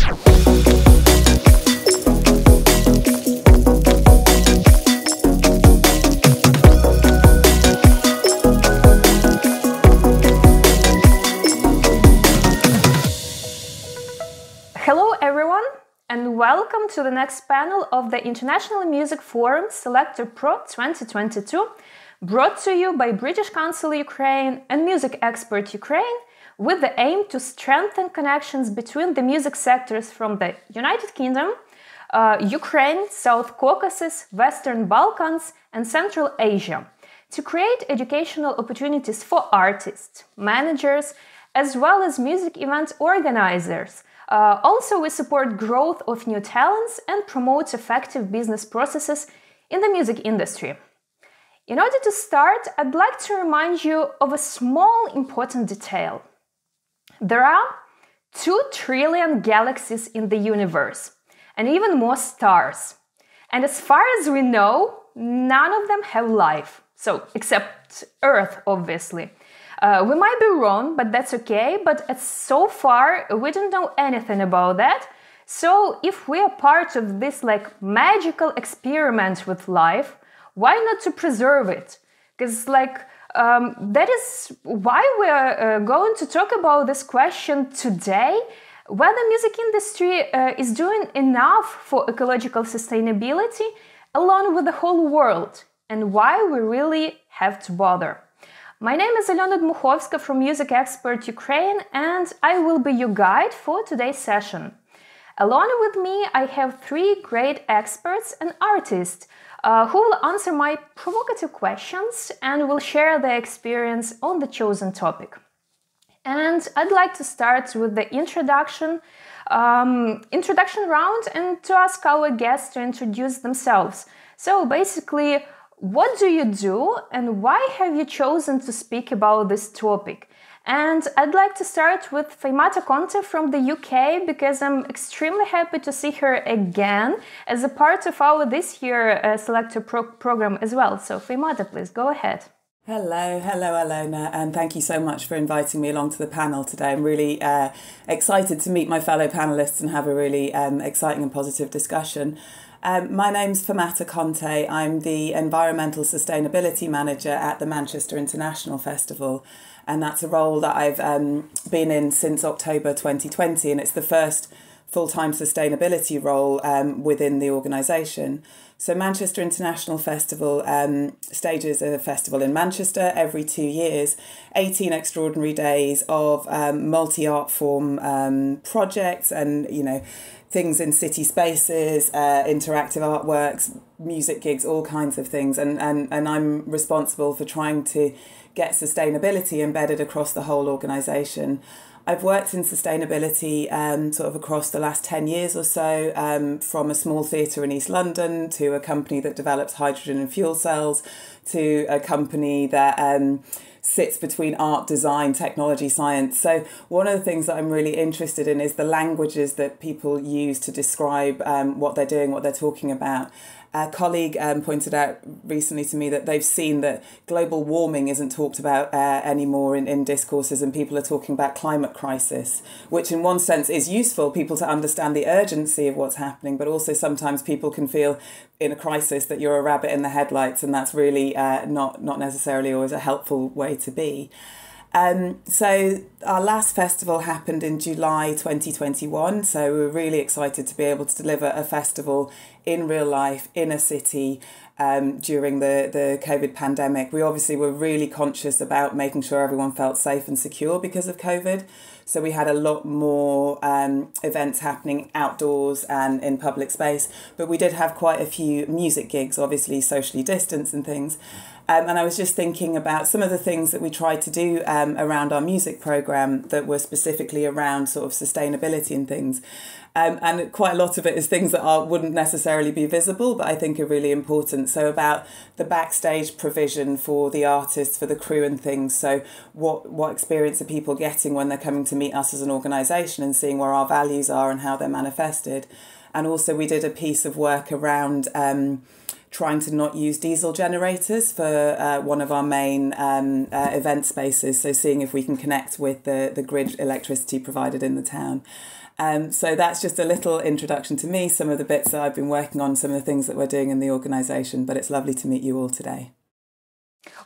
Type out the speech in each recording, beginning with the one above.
Hello everyone, and welcome to the next panel of the International Music Forum Selector Pro 2022, brought to you by British Council Ukraine and Music Expert Ukraine, with the aim to strengthen connections between the music sectors from the United Kingdom, Ukraine, South Caucasus, Western Balkans, and Central Asia, to create educational opportunities for artists, managers, as well as music event organizers. Also, we support growth of new talents and promote effective business processes in the music industry. In order to start, I'd like to remind you of a small important detail. There are 2 trillion galaxies in the universe, and even more stars. And as far as we know, none of them have life. So, except Earth, obviously. We might be wrong, but that's okay. But so far, we don't know anything about that. So if we are part of this magical experiment with life, why not to preserve it? Because that is why we are going to talk about this question today, whether music industry is doing enough for ecological sustainability along with the whole world, and why we really have to bother. My name is Alona Dmukhovska from Music Expert Ukraine, and I will be your guide for today's session. Along with me, I have 3 great experts and artists who will answer my provocative questions and will share their experience on the chosen topic. And I'd like to start with the introduction round and to ask our guests to introduce themselves. So basically, what do you do and why have you chosen to speak about this topic? And I'd like to start with Feimatta Conteh from the UK, because I'm extremely happy to see her again as a part of our this year Selector program as well. So Feimatta, please go ahead. Hello Alona, and thank you so much for inviting me along to the panel today. I'm really excited to meet my fellow panellists and have a really exciting and positive discussion. My name's Feimatta Conteh. I'm the Environmental Sustainability Manager at the Manchester International Festival, and that's a role that I've been in since October 2020, and it's the first full-time sustainability role within the organisation. So Manchester International Festival stages a festival in Manchester every 2 years, 18 extraordinary days of multi-art form projects and, things in city spaces, interactive artworks, music gigs, all kinds of things. And I'm responsible for trying to get sustainability embedded across the whole organisation. I've worked in sustainability sort of across the last 10 years or so, from a small theatre in East London to a company that develops hydrogen and fuel cells to a company that sits between art, design, technology, science. So one of the things that I'm really interested in is the languages that people use to describe what they're doing, what they're talking about. A colleague pointed out recently to me that they've seen that global warming isn't talked about anymore in discourses, and people are talking about climate crisis, which in one sense is useful, people to understand the urgency of what's happening, but also sometimes people can feel in a crisis that you're a rabbit in the headlights, and that's really not necessarily always a helpful way to be. So our last festival happened in July 2021, so we were really excited to be able to deliver a festival in real life in a city during the COVID pandemic. We obviously were really conscious about making sure everyone felt safe and secure because of COVID. So we had a lot more events happening outdoors and in public space, but we did have quite a few music gigs, obviously socially distanced and things. And I was just thinking about some of the things that we tried to do around our music programme that were specifically around sort of sustainability and things. And quite a lot of it is things that wouldn't necessarily be visible, but I think are really important. So about the backstage provision for the artists, for the crew and things. So what experience are people getting when they're coming to meet us as an organisation and seeing where our values are and how they're manifested. And also we did a piece of work around trying to not use diesel generators for one of our main event spaces. So seeing if we can connect with the grid electricity provided in the town. So that's just a little introduction to me, some of the bits that I've been working on, some of the things that we're doing in the organisation. But it's lovely to meet you all today.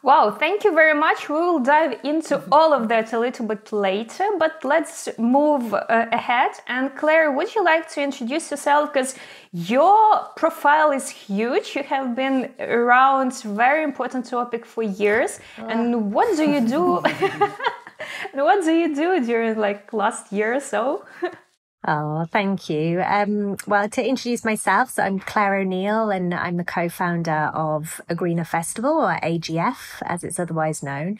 Wow, thank you very much. We will dive into all of that a little bit later, but let's move ahead. And Claire, would you like to introduce yourself? Because your profile is huge. You have been around very important topic for years. And what do you do? What do you do during last year or so? Oh, thank you. Well, to introduce myself, so I'm Claire O'Neill and I'm the co-founder of A Greener Festival, or AGF, as it's otherwise known,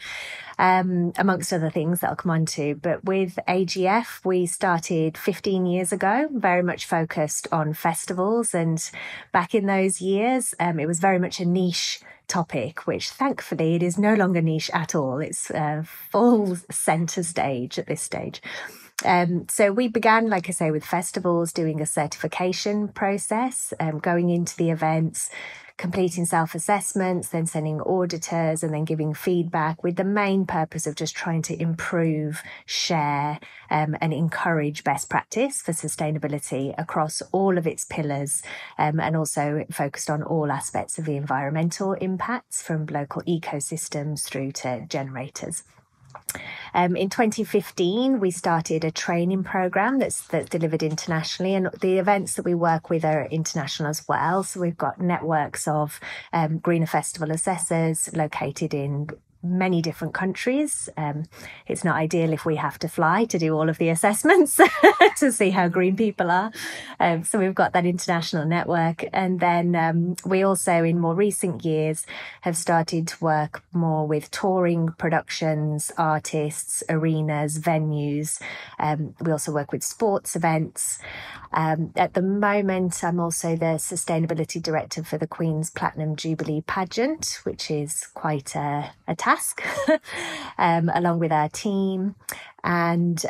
amongst other things that I'll come on to. But with AGF, we started 15 years ago, very much focused on festivals. And back in those years, it was very much a niche topic, which thankfully it is no longer niche at all. It's full centre stage at this stage. So we began, like I say, with festivals, doing a certification process, going into the events, completing self-assessments, then sending auditors and then giving feedback with the main purpose of just trying to improve, share and encourage best practice for sustainability across all of its pillars, and also focused on all aspects of the environmental impacts from local ecosystems through to generators. In 2015, we started a training program that's delivered internationally, and the events that we work with are international as well. So we've got networks of Greener Festival assessors located in many different countries. It's not ideal if we have to fly to do all of the assessments to see how green people are. So we've got that international network. And then we also, in more recent years, have started to work more with touring productions, artists, arenas, venues. We also work with sports events. At the moment, I'm also the sustainability director for the Queen's Platinum Jubilee pageant, which is quite a task, along with our team. And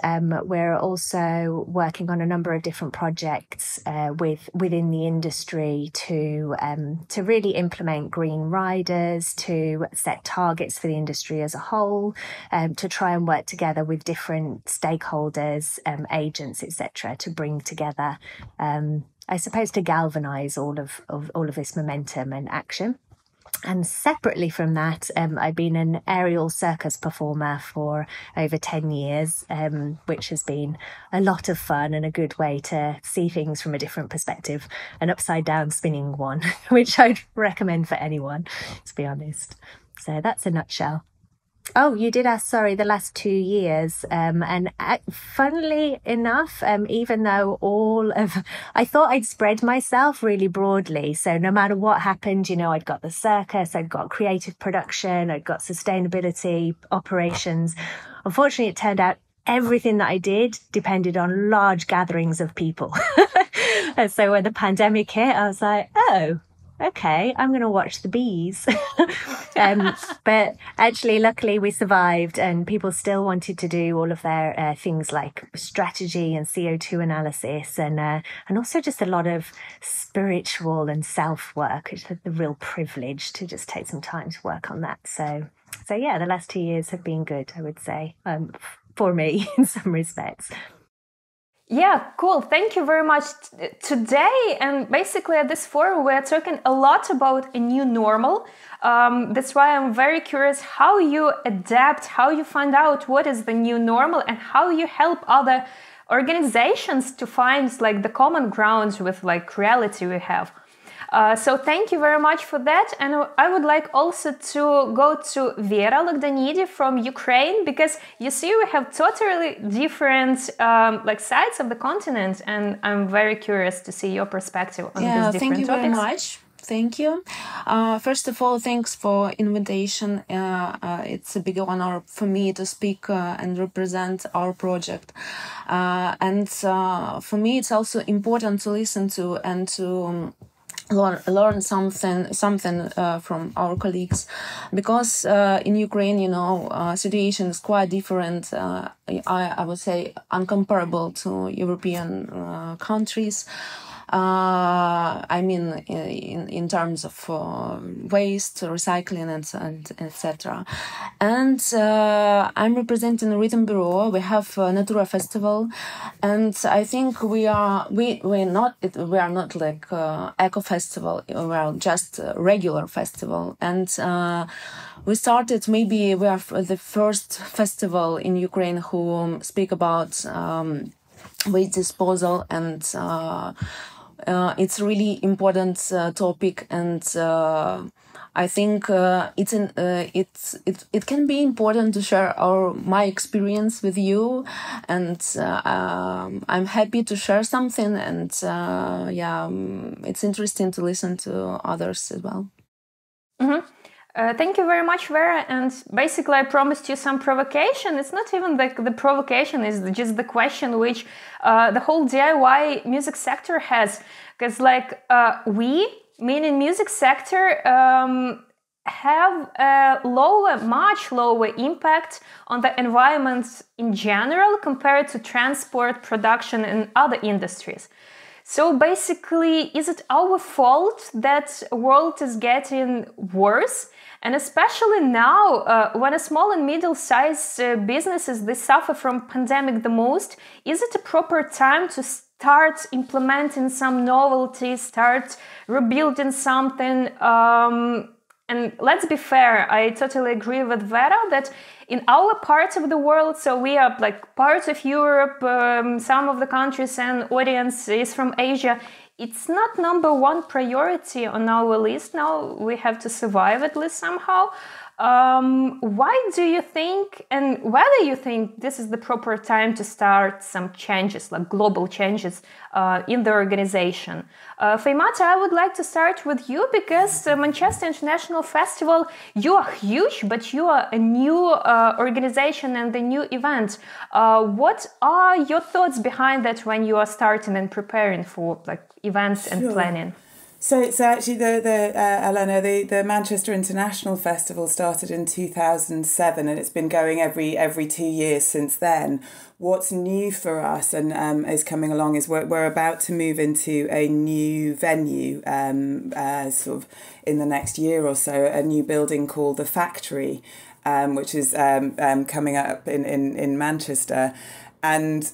we're also working on a number of different projects within the industry to really implement green riders, to set targets for the industry as a whole, to try and work together with different stakeholders, agents, etc., to bring together, I suppose, to galvanise all of this momentum and action. And separately from that, I've been an aerial circus performer for over 10 years, which has been a lot of fun and a good way to see things from a different perspective, an upside down spinning one, which I'd recommend for anyone, to be honest. So that's a nutshell. Oh, you did ask, sorry, the last 2 years. And funnily enough, even though I thought I'd spread myself really broadly. So no matter what happened, I'd got the circus, I'd got creative production, I'd got sustainability, operations. Unfortunately, it turned out everything that I did depended on large gatherings of people. And so when the pandemic hit, I was like, oh, okay, I'm going to watch the bees. But actually, luckily, we survived, and people still wanted to do all of their things like strategy and CO2 analysis, and also just a lot of spiritual and self-work, which is the real privilege to just take some time to work on that. So yeah, the last 2 years have been good, I would say, for me in some respects. Yeah, cool. Thank you very much. Today, and basically at this forum, we're talking a lot about a new normal. That's why I'm very curious how you adapt, how you find out what is the new normal, and how you help other organizations to find the common grounds with reality we have. So thank you very much for that. And I would like also to go to Vera Logdanidi from Ukraine, because you see we have totally different sides of the continent, and I'm very curious to see your perspective on these different thank you topics. Very much. Thank you. First of all, thanks for invitation. It's a big honor for me to speak and represent our project. And for me, it's also important to listen to and to learn something from our colleagues, because in Ukraine, situation is quite different. I would say uncomparable to European countries. I mean, in terms of waste, recycling, and etc. And I'm representing the Rhythm Bureau. We have Natura festival, and I think we are not like eco festival. We are just a regular festival, and we started. Maybe we are the first festival in Ukraine who speak about waste disposal, and it's really important topic, and I think it can be important to share my experience with you, and I'm happy to share something, and it's interesting to listen to others as well. Mm-hmm. Thank you very much, Vera. And basically, I promised you some provocation. It's not even the provocation, it's just the question which the whole DIY music sector has. Because we, meaning music sector, have a much lower impact on the environment in general compared to transport, production, and other industries. So basically, is it our fault that the world is getting worse? And especially now, when a small and middle-sized businesses, they suffer from pandemic the most, is it a proper time to start implementing some novelties, start rebuilding something? And let's be fair, I totally agree with Vera that in our part of the world, so we are like part of Europe, some of the countries and audience is from Asia, it's not number one priority on our list. Now we have to survive at least somehow. Why do you think, and whether you think this is the proper time to start some changes, like global changes in the organization? Feimatta, I would like to start with you because Manchester International Festival, you are huge, but you are a new organization and a new event. What are your thoughts behind that when you are starting and preparing for events and planning? So actually, Alona, the Manchester International Festival started in 2007, and it's been going every 2 years since then. What's new for us and is coming along is we're about to move into a new venue, sort of in the next year or so, a new building called the Factory, which is coming up in Manchester, and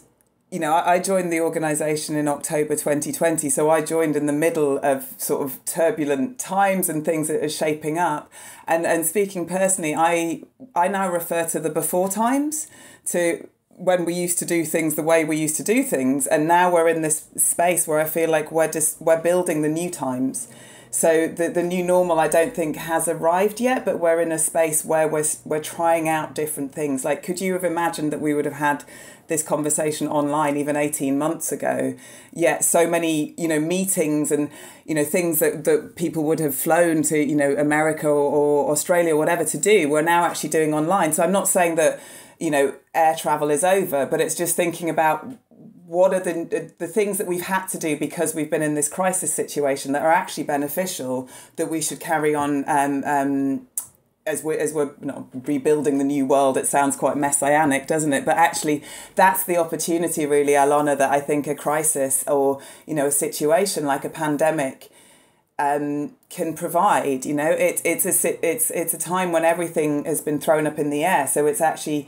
I joined the organisation in October 2020, so I joined in the middle of sort of turbulent times and things that are shaping up. And speaking personally, I now refer to the before times, to when we used to do things the way we used to do things, and now we're in this space where I feel like we're building the new times. So the new normal, I don't think has arrived yet, but we're in a space where we're trying out different things. Like, could you have imagined that we would have had this conversation online even 18 months ago? Yet so many, meetings and, things that people would have flown to, America or Australia or whatever to do, we're now actually doing online. So I'm not saying that, air travel is over, but it's just thinking about what are the things that we've had to do because we've been in this crisis situation that are actually beneficial, that we should carry on as we're rebuilding the new world. It sounds quite messianic, doesn't it? But actually, that's the opportunity, really, Alona, that I think a crisis or a situation like a pandemic can provide. It's a time when everything has been thrown up in the air. So it's actually,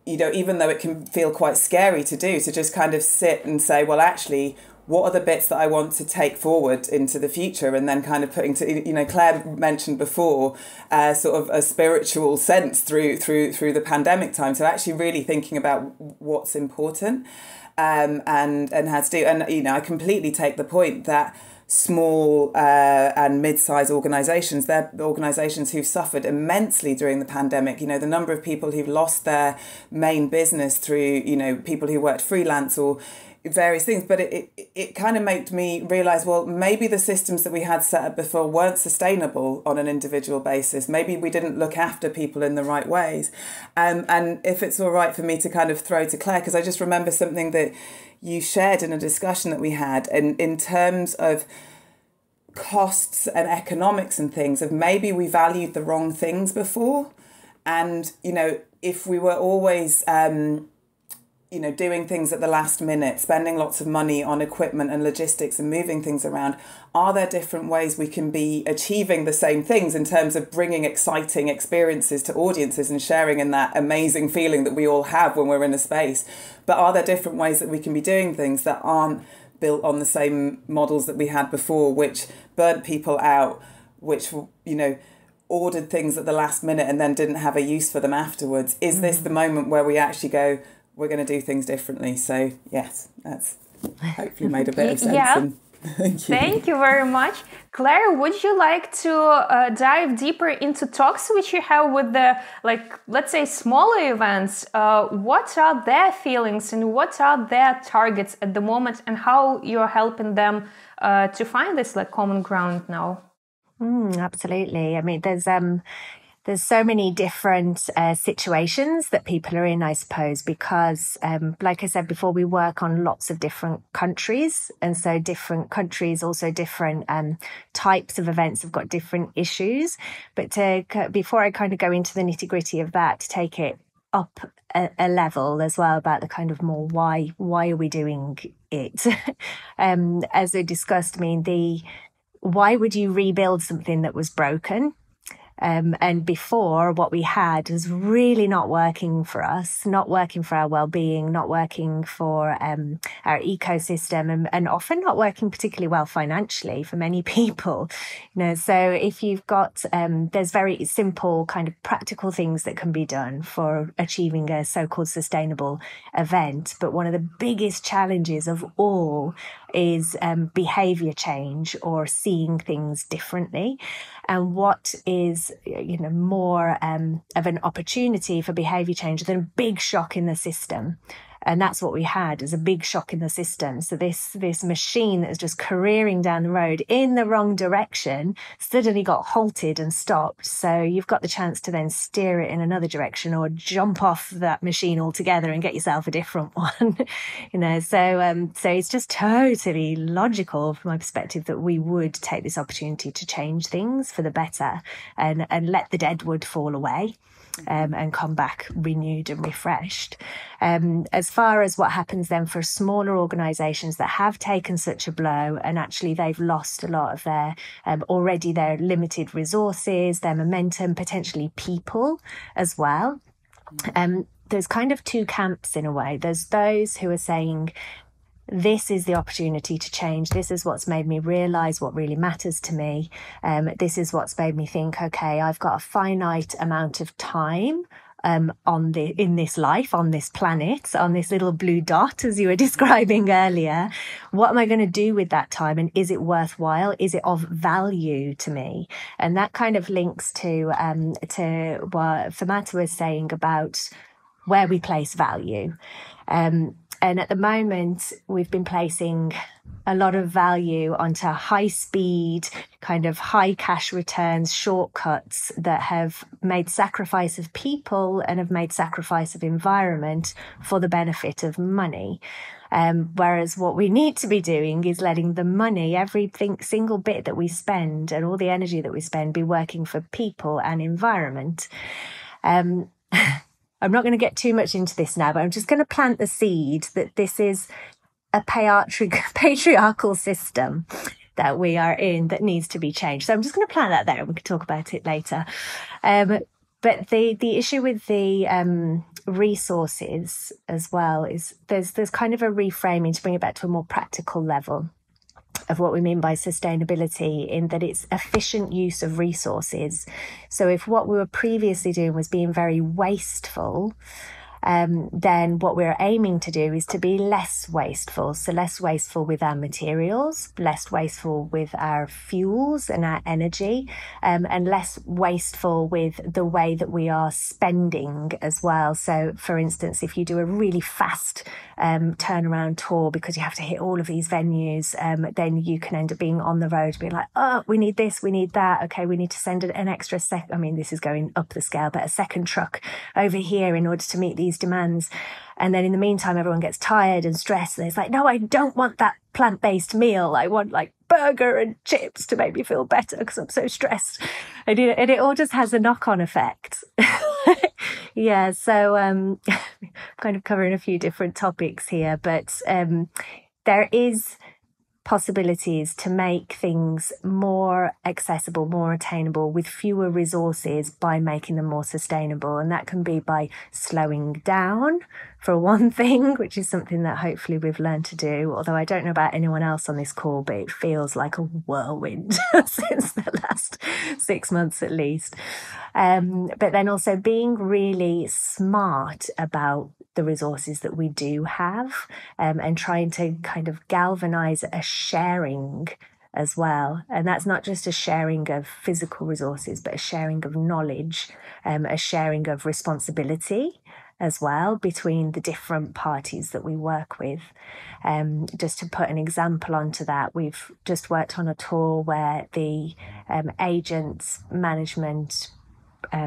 even though it can feel quite scary to do, to just kind of sit and say, well, actually, what are the bits that I want to take forward into the future? And then kind of putting to, Claire mentioned before, sort of a spiritual sense through the pandemic time. So actually really thinking about what's important and how to do. And, I completely take the point that small and mid-sized organisations, they're organisations who've suffered immensely during the pandemic. The number of people who've lost their main business through, people who worked freelance or various things. But it kind of made me realise, well, maybe the systems that we had set up before weren't sustainable on an individual basis. Maybe we didn't look after people in the right ways. And if it's all right for me to kind of throw to Claire, because I just remember something that you shared in a discussion that we had, and in terms of costs and economics and things, of maybe we valued the wrong things before. And, if we were always you know, doing things at the last minute, spending lots of money on equipment and logistics and moving things around, are there different ways we can be achieving the same things in terms of bringing exciting experiences to audiences and sharing in that amazing feeling that we all have when we're in a space? But are there different ways that we can be doing things that aren't built on the same models that we had before, which burnt people out, which, you know, ordered things at the last minute and then didn't have a use for them afterwards? Is this the moment where we actually go, we're going to do things differently? So yes, that's hopefully made a bit of sense. Yeah. And Thank you very much. Claire, would you like to dive deeper into talks which you have with the, like, let's say, smaller events? What are their feelings and what are their targets at the moment, and how you're helping them to find this like common ground now? Absolutely. I mean, there's so many different situations that people are in, I suppose, because, like I said before, we work on lots of different countries. And so different countries, also different types of events have got different issues. But before I kind of go into the nitty gritty of that, to take it up a level as well about the kind of more why are we doing it? As we discussed, I mean, why would you rebuild something that was broken? And before, what we had was really not working for us, not working for our well-being, not working for our ecosystem, and often not working particularly well financially for many people. You know, so if you've got, there's very simple kind of practical things that can be done for achieving a so-called sustainable event. But one of the biggest challenges of all is behavior change, or seeing things differently. And what is, you know, more of an opportunity for behavior change than a big shock in the system. And that's what we had, as a big shock in the system. So this machine that was just careering down the road in the wrong direction suddenly got halted and stopped. So you've got the chance to then steer it in another direction, or jump off that machine altogether and get yourself a different one. You know, so it's just totally logical from my perspective that we would take this opportunity to change things for the better, and let the dead wood fall away. And come back renewed and refreshed. As far as what happens then for smaller organisations that have taken such a blow, and actually they've lost a lot of their already their limited resources, their momentum, potentially people as well. There's kind of two camps in a way. There's those who are saying, this is the opportunity to change. This is what's made me realise what really matters to me. This is what's made me think, okay, I've got a finite amount of time in this life, on this planet, on this little blue dot, as you were describing earlier. What am I going to do with that time? And is it worthwhile? Is it of value to me? And that kind of links to what Feimatta was saying about where we place value. And at the moment, we've been placing a lot of value onto high speed, kind of high cash returns, shortcuts that have made sacrifice of people and have made sacrifice of environment for the benefit of money. Whereas what we need to be doing is letting the money, everything, single bit that we spend and all the energy that we spend, be working for people and environment. I'm not going to get too much into this now, but I'm just going to plant the seed that this is a patriarchal system that we are in that needs to be changed. So I'm just going to plant that there, and we can talk about it later. But the issue with the resources as well is there's kind of a reframing to bring it back to a more practical level of what we mean by sustainability, in that it's efficient use of resources. So if what we were previously doing was being very wasteful, then what we're aiming to do is to be less wasteful. So less wasteful with our materials, less wasteful with our fuels and our energy, and less wasteful with the way that we are spending as well. So for instance, if you do a really fast turnaround tour because you have to hit all of these venues, then you can end up being on the road being like, oh, we need this, we need that. Okay, we need to send an extra I mean, this is going up the scale, but a second truck over here in order to meet these demands. And then in the meantime, everyone gets tired and stressed. And it's like, no, I don't want that plant-based meal. I want like burger and chips to make me feel better because I'm so stressed. And it all just has a knock-on effect. Yeah, so kind of covering a few different topics here, but there is possibilities to make things more accessible, more attainable with fewer resources by making them more sustainable. And that can be by slowing down, for one thing, which is something that hopefully we've learned to do. Although I don't know about anyone else on this call, but it feels like a whirlwind since the last 6 months at least. But then also being really smart about the resources that we do have, and trying to kind of galvanize a sharing as well. And that's not just a sharing of physical resources, but a sharing of knowledge, a sharing of responsibility as well between the different parties that we work with. Just to put an example onto that, we've just worked on a tour where the agents, management,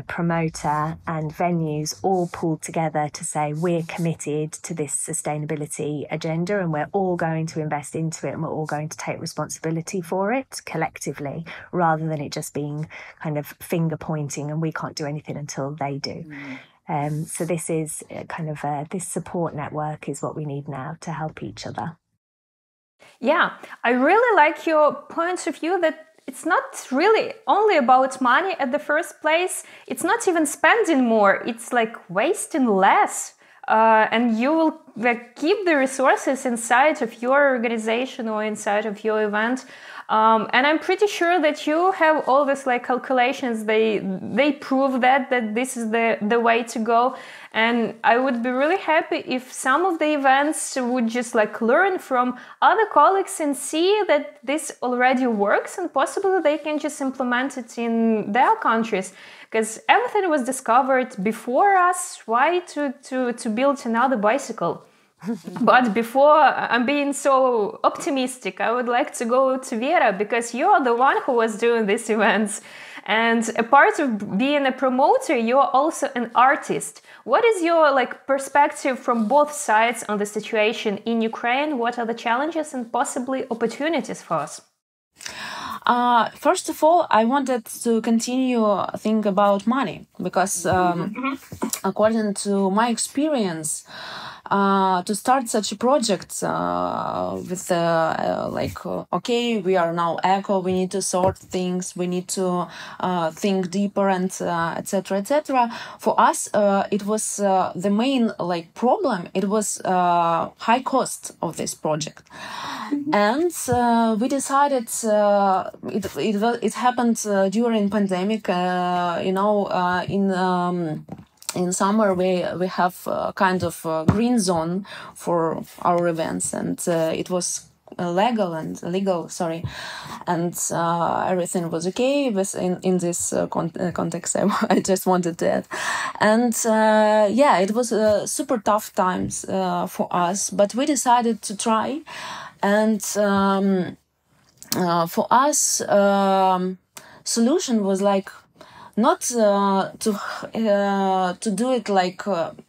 promoter and venues all pulled together to say we're committed to this sustainability agenda and we're all going to invest into it and we're all going to take responsibility for it collectively, rather than it just being kind of finger pointing and we can't do anything until they do. So this is kind of this support network is what we need now to help each other. Yeah, I really like your point of view that it's not really only about money at the first place. It's not even spending more. It's like wasting less. And you will keep the resources inside of your organization or inside of your event. And I'm pretty sure that you have all these calculations. They prove that this is the way to go. And I would be really happy if some of the events would just learn from other colleagues and see that this already works, and possibly they can just implement it in their countries. Because everything was discovered before us. Why to build another bicycle? But before I'm being so optimistic, I would like to go to Vera, because you're the one who was doing these events. And a part of being a promoter, you're also an artist. What is your perspective from both sides on the situation in Ukraine? What are the challenges and possibly opportunities for us? First of all, I wanted to continue think about money, because according to my experience, to start such a project with okay, we are now eco, we need to sort things, we need to think deeper, and etc. etc. For us, it was the main problem. It was high cost of this project, and we decided it happened during pandemic. In summer, we have kind of a green zone for our events, and it was legal, and everything was okay in this context. I just wanted to add, and it was super tough times for us, but we decided to try, and for us, solution was not to do it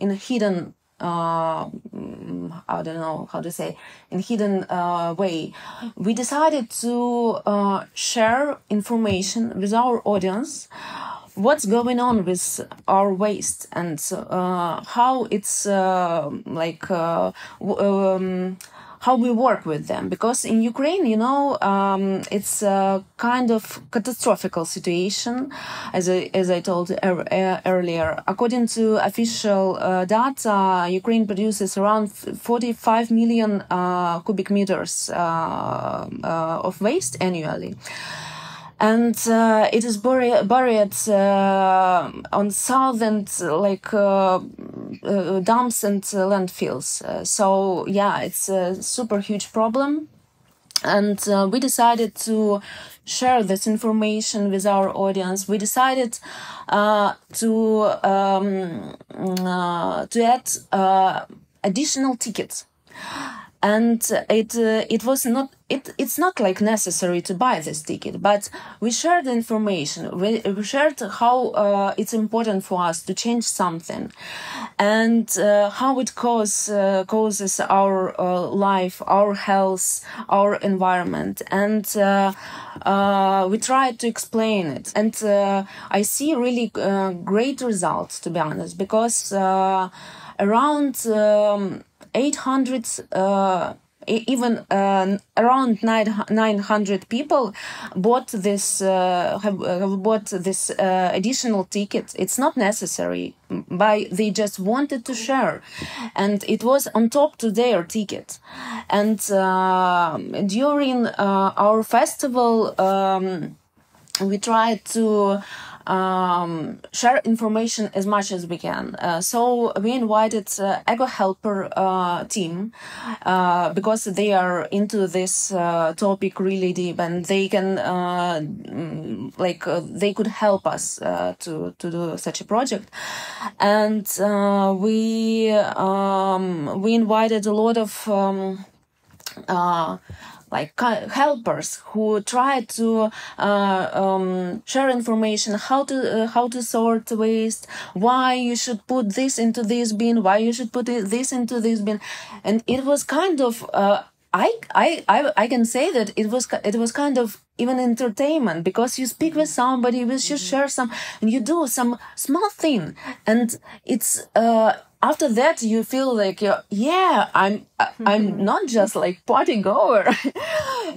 in a hidden I don't know how to say, in hidden way. We decided to share information with our audience, what's going on with our waste, and how it's how we work with them. Because in Ukraine, it's a kind of catastrophical situation, as I told earlier. According to official data, Ukraine produces around 45 million cubic meters of waste annually. And it is buried on southern dumps and landfills. So it's a super huge problem. And we decided to share this information with our audience. We decided to add additional tickets. and it was not. It's not like necessary to buy this ticket, but we shared information. We shared how it's important for us to change something, and how it causes our life, our health, our environment, and we tried to explain it. And I see really great results, to be honest, because around 800. Even around 900 people bought this have bought this additional ticket. It's not necessary, but they just wanted to share, and it was on top to their ticket. And during our festival, we tried to share information as much as we can. So we invited Eco Helper team because they are into this topic really deep, and they can they could help us to do such a project. And we invited a lot of helpers who try to share information, how to sort waste, why you should put this into this bin, why you should put this into this bin. And it was kind of I can say that it was kind of even entertainment, because you speak with somebody, you share some, and you do some small thing, and it's after that you feel like I'm not just like partying over,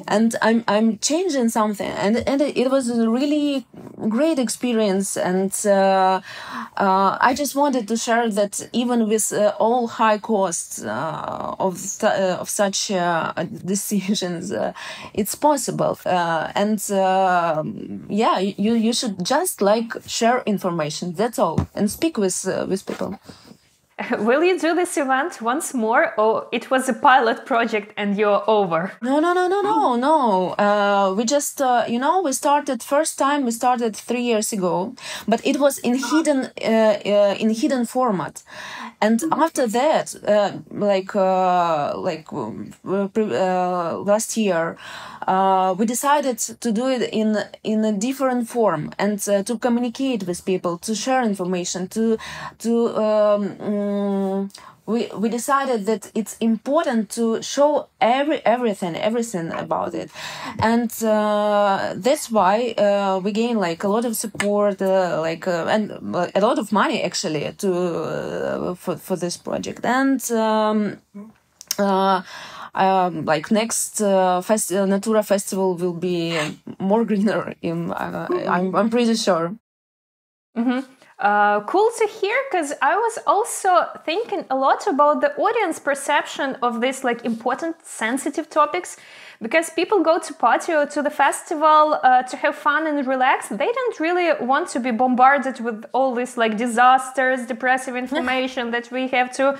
and I'm changing something, and it was a really great experience. And I just wanted to share that even with all high costs of such decisions, it's possible. And you should just share information. That's all, and speak with people. Will you do this event once more, or it was a pilot project and you're over? No. We just, we started 3 years ago, but it was in hidden format. And after that, last year, we decided to do it in a different form, and to communicate with people, to share information, we decided that it's important to show everything about it, and that's why we gain a lot of support, and a lot of money actually for this project. And next Natura festival will be more greener. I'm pretty sure. Mm-hmm. Cool to hear, because I was also thinking a lot about the audience perception of these important, sensitive topics, because people go to party or to the festival to have fun and relax. They don't really want to be bombarded with all this disasters, depressive information that we have to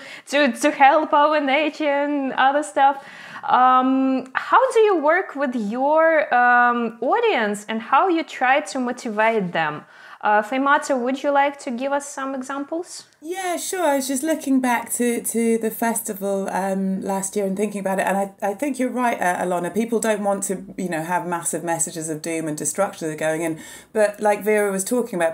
help our nature and other stuff. How do you work with your audience, and how you try to motivate them? Feimatta, would you like to give us some examples? Yeah, sure. I was just looking back to the festival last year and thinking about it, and I think you're right, Alona. People don't want to, have massive messages of doom and destruction that are going in. But like Vera was talking about,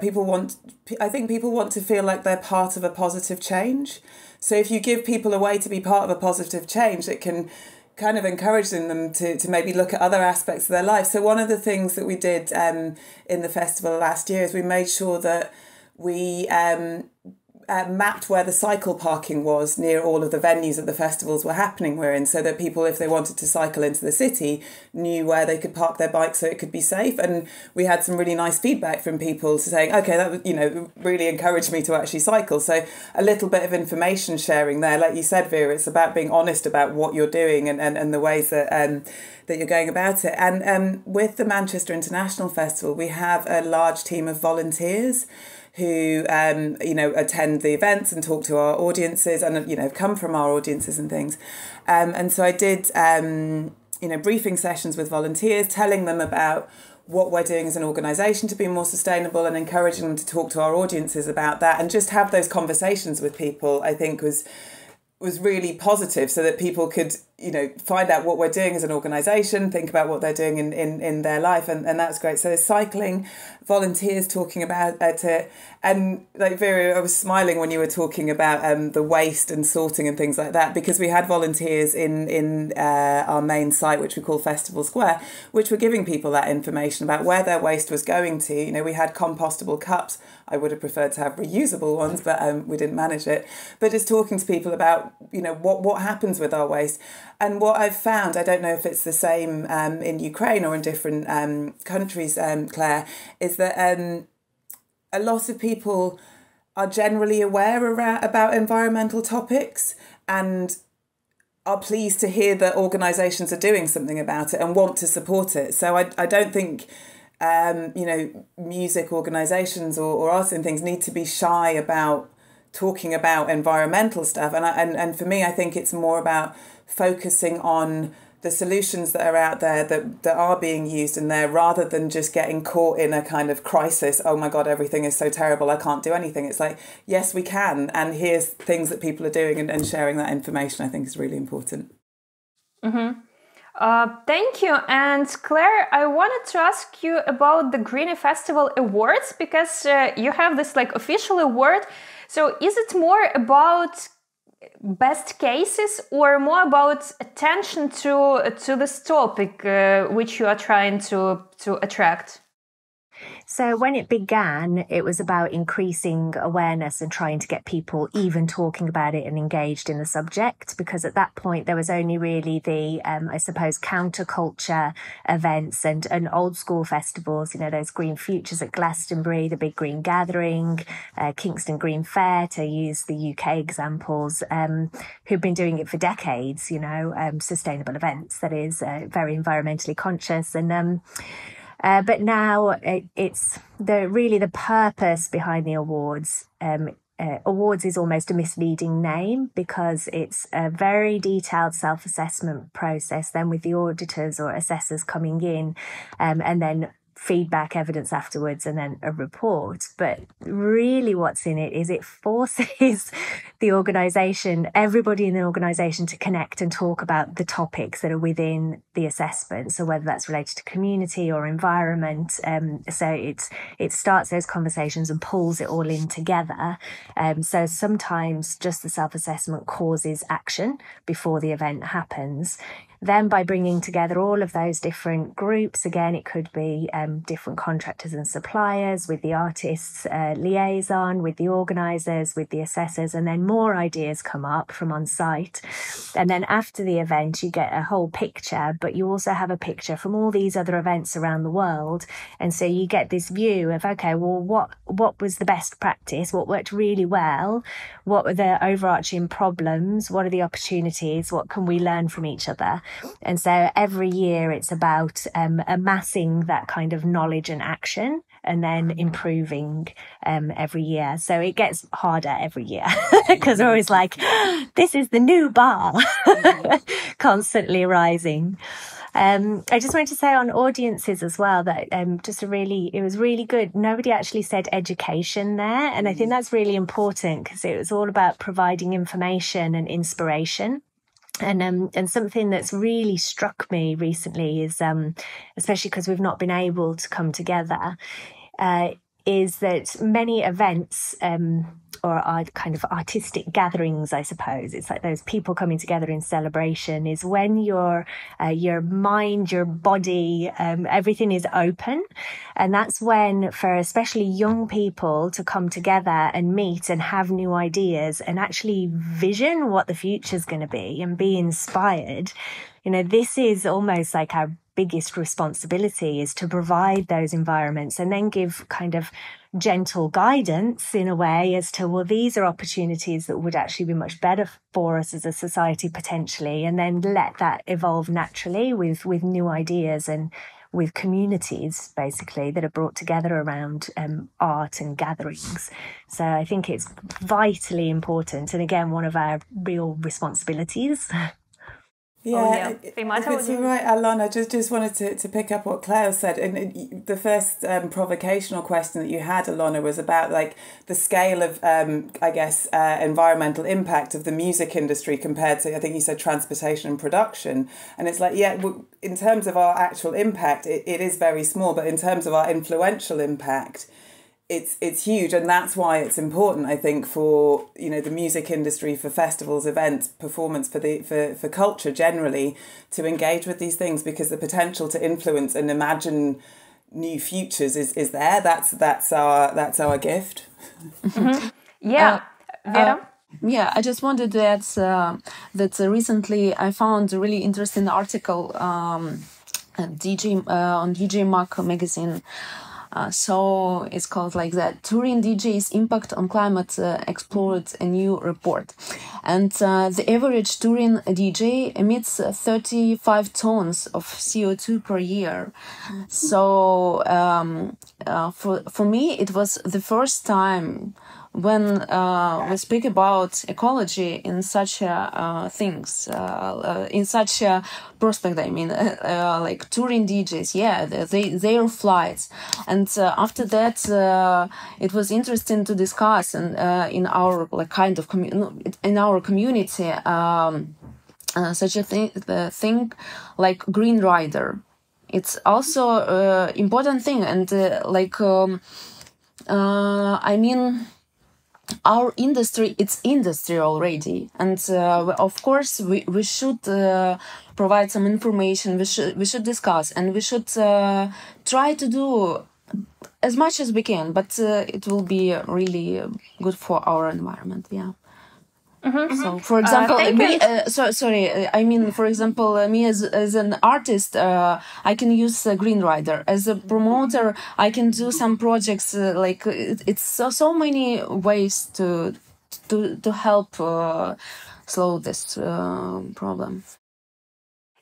I think people want to feel like they're part of a positive change. So if you give people a way to be part of a positive change, it can kind of encouraging them to maybe look at other aspects of their life. So one of the things that we did in the festival last year is we made sure that we mapped where the cycle parking was near all of the venues that the festivals were happening in, so that people, if they wanted to cycle into the city, knew where they could park their bike so it could be safe. And we had some really nice feedback from people saying, okay, that was, really encouraged me to actually cycle. So a little bit of information sharing there. Like you said, Vera, it's about being honest about what you're doing and the ways that you're going about it. And with the Manchester International Festival, we have a large team of volunteers who attend the events and talk to our audiences and come from our audiences and things, and so I did briefing sessions with volunteers, telling them about what we're doing as an organisation to be more sustainable, and encouraging them to talk to our audiences about that, and just have those conversations with people. I think was really positive, so that people could find out what we're doing as an organisation, think about what they're doing in their life, and that's great. So there's cycling, volunteers talking about it, and like Vera, I was smiling when you were talking about the waste and sorting and things like that, because we had volunteers in our main site, which we call Festival Square, which were giving people that information about where their waste was going to. We had compostable cups. I would have preferred to have reusable ones, but we didn't manage it. But just talking to people about, what happens with our waste. And what I've found, I don't know if it's the same in Ukraine or in different countries, Claire, is that a lot of people are generally aware about environmental topics and are pleased to hear that organisations are doing something about it and want to support it. So I don't think music organisations or artists and things need to be shy about talking about environmental stuff. And for me, I think it's more about focusing on the solutions that are out there that are being used in there, rather than just getting caught in a kind of crisis. Oh my God, everything is so terrible, I can't do anything. It's like, yes, we can. And here's things that people are doing, and sharing that information, I think, is really important. Mm-hmm. Thank you. And Claire, I wanted to ask you about the Greenie Festival Awards, because you have this official award. So is it more about best cases or more about attention to this topic which you are trying to attract? So when it began, it was about increasing awareness and trying to get people even talking about it and engaged in the subject, because at that point there was only really the, I suppose, counterculture events and old school festivals, those Green Futures at Glastonbury, the Big Green Gathering, Kingston Green Fair, to use the UK examples, who've been doing it for decades, sustainable events, that is, very environmentally conscious. And but now it's the purpose behind the awards. Awards is almost a misleading name, because it's a very detailed self-assessment process, then with the auditors or assessors coming in, and then feedback, evidence afterwards, and then a report. But really what's in it is it forces the organisation, everybody in the organisation, to connect and talk about the topics that are within the assessment. So whether that's related to community or environment. So it starts those conversations and pulls it all in together. So sometimes just the self-assessment causes action before the event happens. Then by bringing together all of those different groups, again, it could be different contractors and suppliers, with the artists liaison, with the organisers, with the assessors, and then more ideas come up from on site. And then after the event, you get a whole picture, but you also have a picture from all these other events around the world. And so you get this view of, okay, well, what was the best practice? What worked really well? What were the overarching problems? What are the opportunities? What can we learn from each other? And so every year it's about amassing that kind of knowledge and action, and then improving every year. So it gets harder every year, because we're always like, this is the new bar, constantly rising. I just wanted to say on audiences as well that it was really good. Nobody actually said education there. And I think that's really important, because it was all about providing information and inspiration. And something that's really struck me recently is, especially because we've not been able to come together, is that many events or are kind of artistic gatherings, I suppose. It's like those people coming together in celebration, is when your mind, your body, everything is open. And that's when, for especially young people to come together and meet and have new ideas and actually vision what the future's going to be and be inspired. This is almost like our biggest responsibility, is to provide those environments and then give kind of gentle guidance in a way as to, well, these are opportunities that would actually be much better for us as a society potentially, and then let that evolve naturally with new ideas and with communities basically that are brought together around art and gatherings. So I think it's vitally important, and again, one of our real responsibilities. Yeah, Feimatta, if it's all right, Alona, just wanted to pick up what Claire said. And the first provocational question that you had, Alona, was about like the scale of, environmental impact of the music industry compared to, I think you said, transportation and production. And it's like, in terms of our actual impact, it is very small. But in terms of our influential impact, it's huge, and that's why it's important, I think, for the music industry, for festivals, events, performance, for culture generally, to engage with these things, because the potential to influence and imagine new futures is there. That's our gift. Mm-hmm. Yeah, Vera. Yeah, I just wanted to add that recently I found a really interesting article on DJ Mag magazine. So it's called like that. Touring DJ's impact on climate explored a new report. And the average touring DJ emits 35 tons of CO2 per year. So for me, it was the first time when we speak about ecology in such things, in such a prospect, I mean, like touring DJs, their flights. And after that, it was interesting to discuss in our kind of in our community such a thing like green rider. It's also important thing, and I mean, our industry, it's industry already, and of course we should provide some information. We should discuss, and we should try to do as much as we can. But it will be really good for our environment. Yeah. Mm-hmm. So, for example, for example, me as an artist, I can use Green Rider. As a promoter, I can do some projects. It's so many ways to help slow this problem.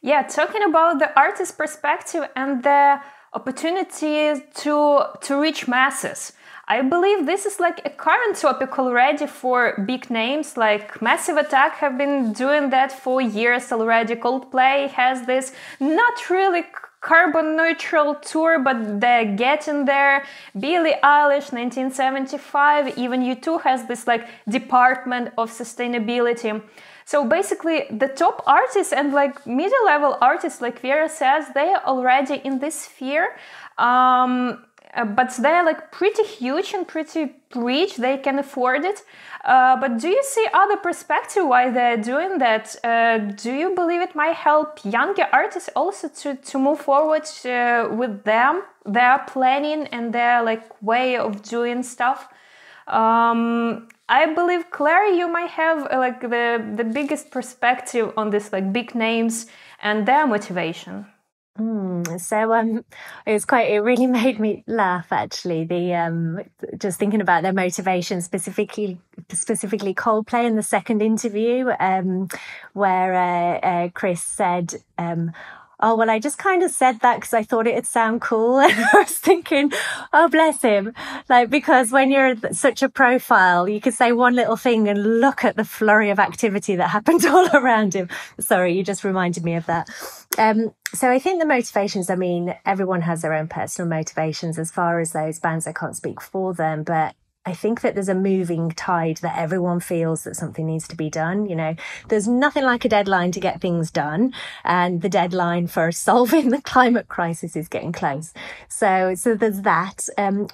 Yeah, talking about the artist perspective and the opportunity to reach masses. I believe this is like a current topic already for big names, like Massive Attack have been doing that for years already. Coldplay has this not really carbon neutral tour, but they're getting there. Billie Eilish, 1975, even U2 has this like department of sustainability. So basically the top artists and like middle level artists, like Vera says, they are already in this sphere. But they're like pretty huge and pretty rich, they can afford it. But do you see other perspective why they're doing that? Do you believe it might help younger artists also to move forward with them, their planning and their like way of doing stuff? I believe, Claire, you might have like the biggest perspective on this, like big names and their motivation. It really made me laugh, actually, just thinking about their motivation, specifically Coldplay in the second interview, where Chris said, oh, well, I just kind of said that because I thought it'd sound cool. And I was thinking, oh, bless him. Like, because when you're such a profile, you could say one little thing and look at the flurry of activity that happened all around him. Sorry, you just reminded me of that. So I think the motivations, I mean, everyone has their own personal motivations. As far as those bands, I can't speak for them, but I think that there's a moving tide that everyone feels that something needs to be done. You know, there's nothing like a deadline to get things done, and the deadline for solving the climate crisis is getting close. So there's that.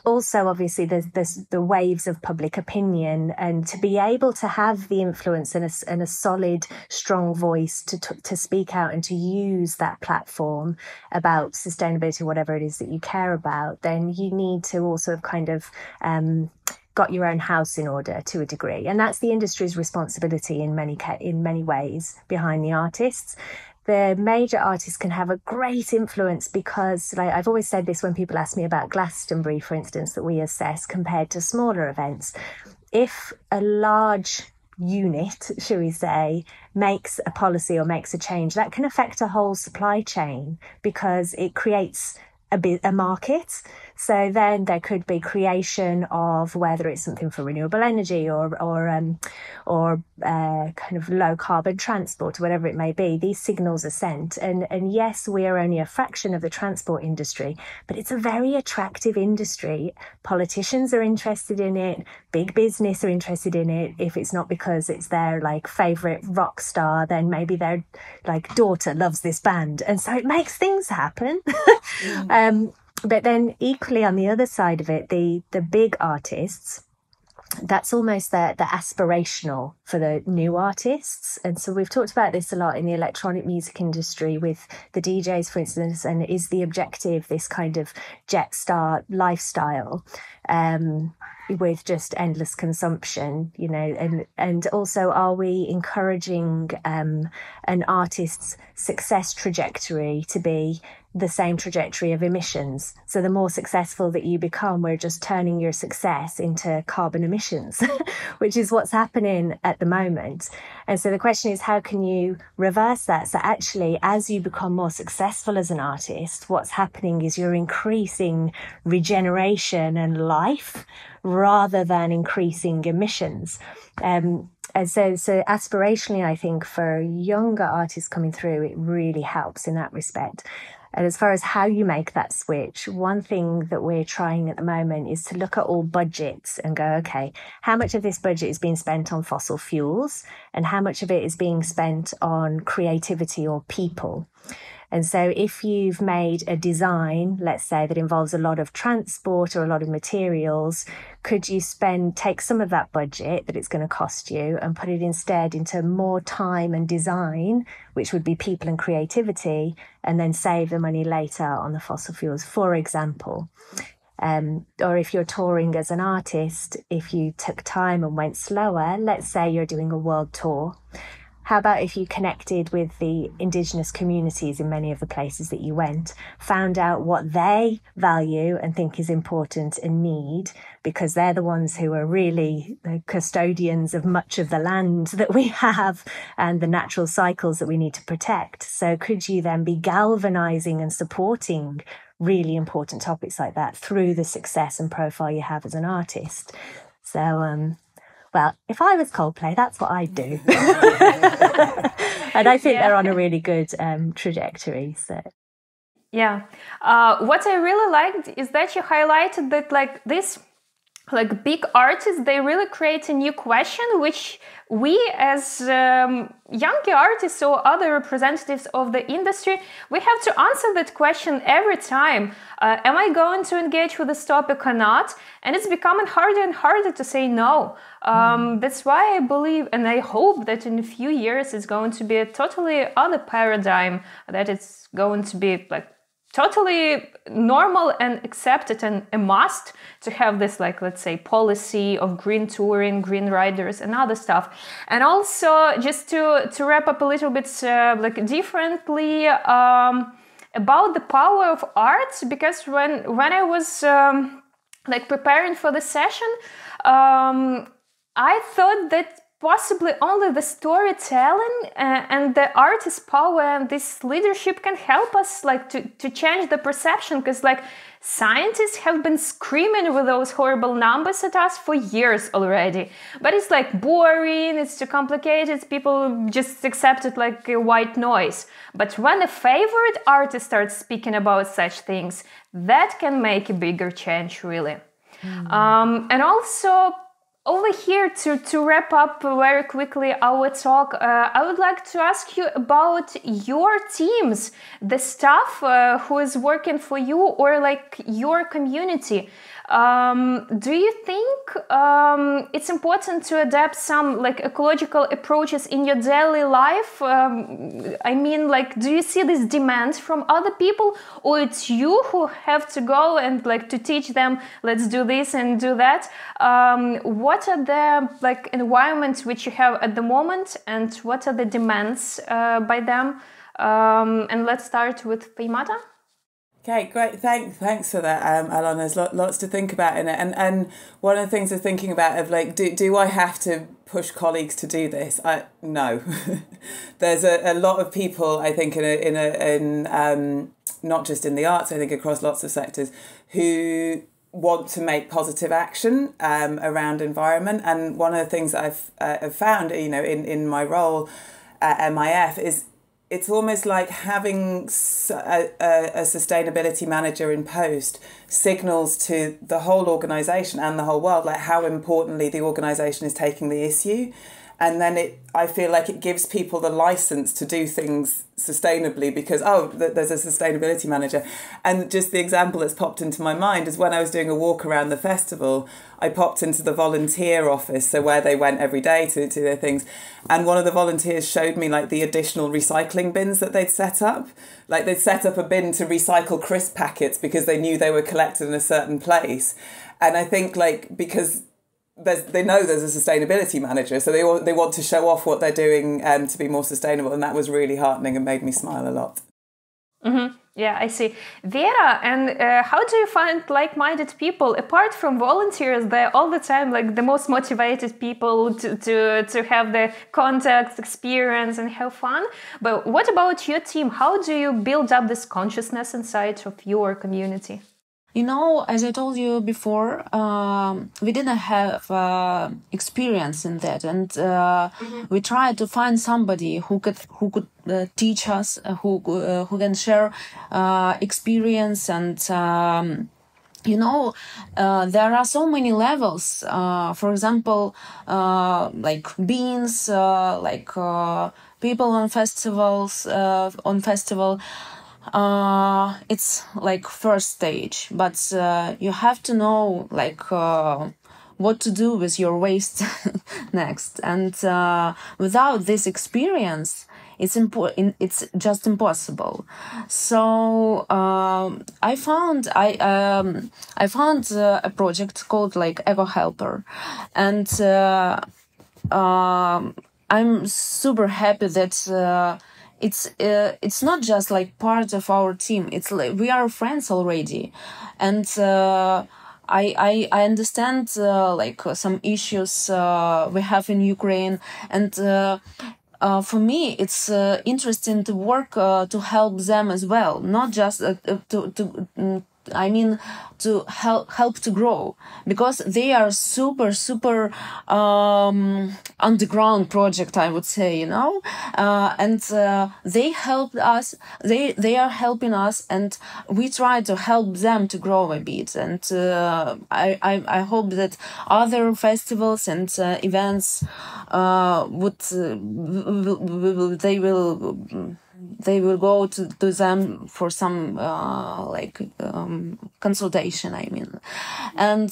Also, obviously, there's the waves of public opinion, and to be able to have the influence and a solid, strong voice to speak out and to use that platform about sustainability, whatever it is that you care about, then you need to also have kind of got your own house in order to a degree. And that's the industry's responsibility in many ways behind the artists. The major artists can have a great influence because, like I've always said this when people ask me about Glastonbury, for instance, that we assess compared to smaller events. If a large unit, shall we say, makes a policy or makes a change, that can affect a whole supply chain because it creates a market. So then there could be creation of whether it's something for renewable energy or kind of low carbon transport, or whatever it may be. These signals are sent, and yes, we are only a fraction of the transport industry, but it's a very attractive industry. Politicians are interested in it. Big business are interested in it. If it's not because it's their like favorite rock star, then maybe their like daughter loves this band, and so it makes things happen. But then equally on the other side of it, the big artists, that's almost the aspirational for the new artists. And so we've talked about this a lot in the electronic music industry with the DJs, for instance, and is the objective this kind of jet star lifestyle with just endless consumption, you know, and also are we encouraging an artist's success trajectory to be the same trajectory of emissions? So the more successful that you become, we're just turning your success into carbon emissions, which is what's happening at the moment. And so the question is, how can you reverse that? So actually, as you become more successful as an artist, what's happening is you're increasing regeneration and life rather than increasing emissions. And so aspirationally, I think for younger artists coming through, it really helps in that respect. And as far as how you make that switch, one thing that we're trying at the moment is to look at all budgets and go, okay, how much of this budget is being spent on fossil fuels and how much of it is being spent on creativity or people? And so if you've made a design, let's say, that involves a lot of transport or a lot of materials, could you take some of that budget that it's going to cost you and put it instead into more time and design, which would be people and creativity, and then save the money later on the fossil fuels, for example? Or if you're touring as an artist, if you took time and went slower, let's say you're doing a world tour, how about if you connected with the indigenous communities in many of the places that you went, found out what they value and think is important and need, because they're the ones who are really the custodians of much of the land that we have and the natural cycles that we need to protect. So could you then be galvanizing and supporting really important topics like that through the success and profile you have as an artist? So, well, if I was Coldplay, that's what I'd do. And I think they're on a really good trajectory. So, yeah. What I really liked is that you highlighted that like this like big artists, they really create a new question, which we as younger artists or other representatives of the industry, we have to answer that question every time. Am I going to engage with this topic or not? And it's becoming harder and harder to say no. That's why I believe and I hope that in a few years it's going to be a totally other paradigm, that it's going to be like totally normal and accepted and a must to have this, like, let's say, policy of green touring, green riders and other stuff. And also, just to wrap up a little bit like differently about the power of art, because when I was like preparing for the session, I thought that possibly only the storytelling and the artist's power and this leadership can help us like to change the perception, because like scientists have been screaming with those horrible numbers at us for years already, but it's like boring, it's too complicated, people just accept it like a white noise. But when a favorite artist starts speaking about such things, that can make a bigger change, really. And also, over here, to wrap up very quickly our talk, I would like to ask you about your teams, the staff who is working for you, or like your community. Do you think it's important to adapt some like ecological approaches in your daily life? I mean, like, do you see this demand from other people, or it's you who have to go and like to teach them, let's do this and do that? What are the like environments which you have at the moment, and what are the demands by them? And let's start with Feimatta. Okay, great. Thanks for that, Alona. There's lots to think about in it, and one of the things I'm thinking about of like, do I have to push colleagues to do this? No. There's a lot of people, I think, in not just in the arts, I think across lots of sectors, who want to make positive action around environment. And one of the things that I've found, in my role at MIF is it's almost like having a sustainability manager in post signals to the whole organisation and the whole world like how importantly the organisation is taking the issue. And then I feel like it gives people the license to do things sustainably because, there's a sustainability manager. And just the example that's popped into my mind is when I was doing a walk around the festival, I popped into the volunteer office, so where they went every day to their things. And one of the volunteers showed me like the additional recycling bins that they'd set up. Like they'd set up a bin to recycle crisp packets because they knew they were collected in a certain place. And I think like because they know there's a sustainability manager, so they want to show off what they're doing to be more sustainable, and that was really heartening and made me smile a lot. Mm-hmm. Yeah, I see. Vera, and how do you find like-minded people? Apart from volunteers, they're all the time like the most motivated people to have the contact, experience, and have fun. But what about your team? How do you build up this consciousness inside of your community? As I told you before, we didn't have experience in that, and we tried to find somebody who could teach us, who can share experience, and there are so many levels. For example, like beans, people on festivals, it's like first stage, but you have to know what to do with your waste next. And without this experience, it's just impossible. So I found a project called like Eco Helper, and I'm super happy that it's not just like part of our team. It's like we are friends already, and I understand some issues we have in Ukraine, and for me it's interesting to work to help them as well, not just to help to grow, because they are super underground project, I would say, and they helped us. They are helping us, and we try to help them to grow a bit. And I hope that other festivals and events they will go to them for some consultation, and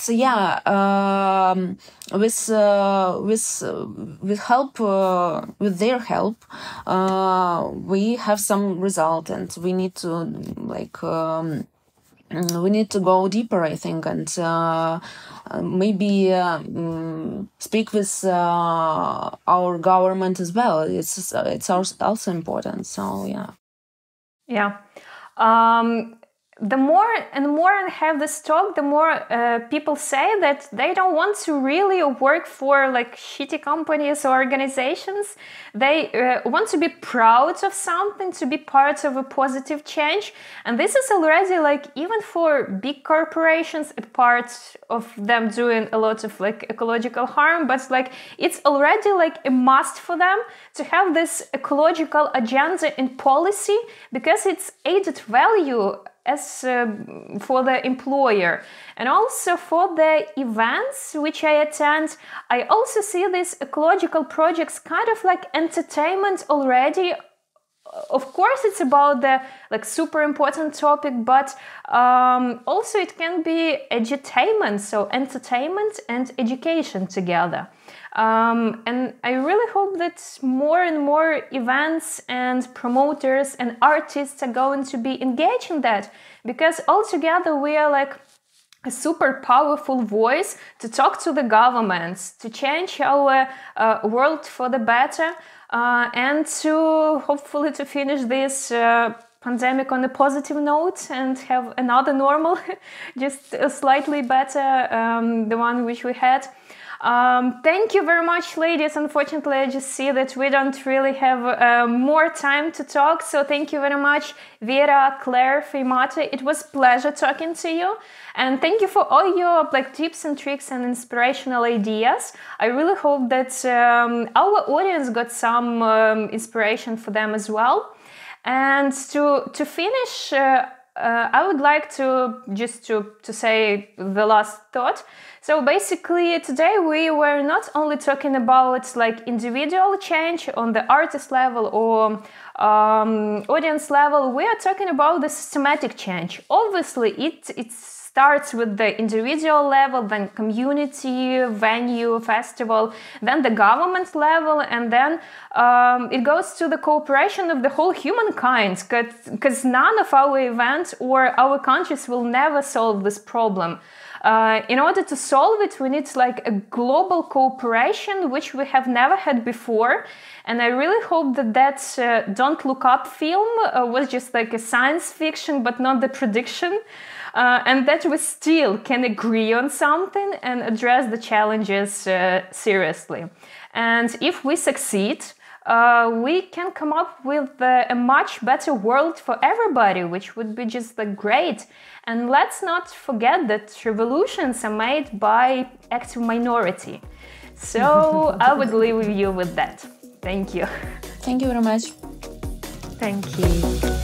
with their help we have some result, and we need to go deeper, I think, and maybe speak with our government as well. It's also important. So yeah. The more and more I have this talk, the more people say that they don't want to really work for like shitty companies or organizations. They want to be proud of something, to be part of a positive change. And this is already like, even for big corporations, a part of them doing a lot of like ecological harm, but like it's already like a must for them to have this ecological agenda in policy, because it's added value as for the employer. And also for the events which I attend, I also see these ecological projects kind of like entertainment already. Of course, it's about the like super important topic, but also it can be edutainment, so entertainment and education together. And I really hope that more and more events and promoters and artists are going to be engaged in that, because altogether we are like a super powerful voice to talk to the governments, to change our world for the better, and to hopefully to finish this pandemic on a positive note and have another normal, just slightly better, the one which we had. Thank you very much, ladies. Unfortunately, I just see that we don't really have more time to talk. So thank you very much, Vera, Claire, Feimatta. It was a pleasure talking to you. And thank you for all your tips and tricks and inspirational ideas. I really hope that our audience got some inspiration for them as well. And to finish, I would like to say the last thought. So basically today we were not only talking about individual change on the artist level or audience level, we are talking about the systematic change. Obviously it starts with the individual level, then community, venue, festival, then the government level, and then it goes to the cooperation of the whole humankind, because none of our events or our countries will never solve this problem. In order to solve it, we need a global cooperation, which we have never had before. And I really hope that Don't Look Up film was just a science fiction, but not the prediction. And that we still can agree on something and address the challenges seriously. And if we succeed, we can come up with a much better world for everybody, which would be just great. And let's not forget that revolutions are made by active minority. So I would leave you with that. Thank you. Thank you very much. Thank you.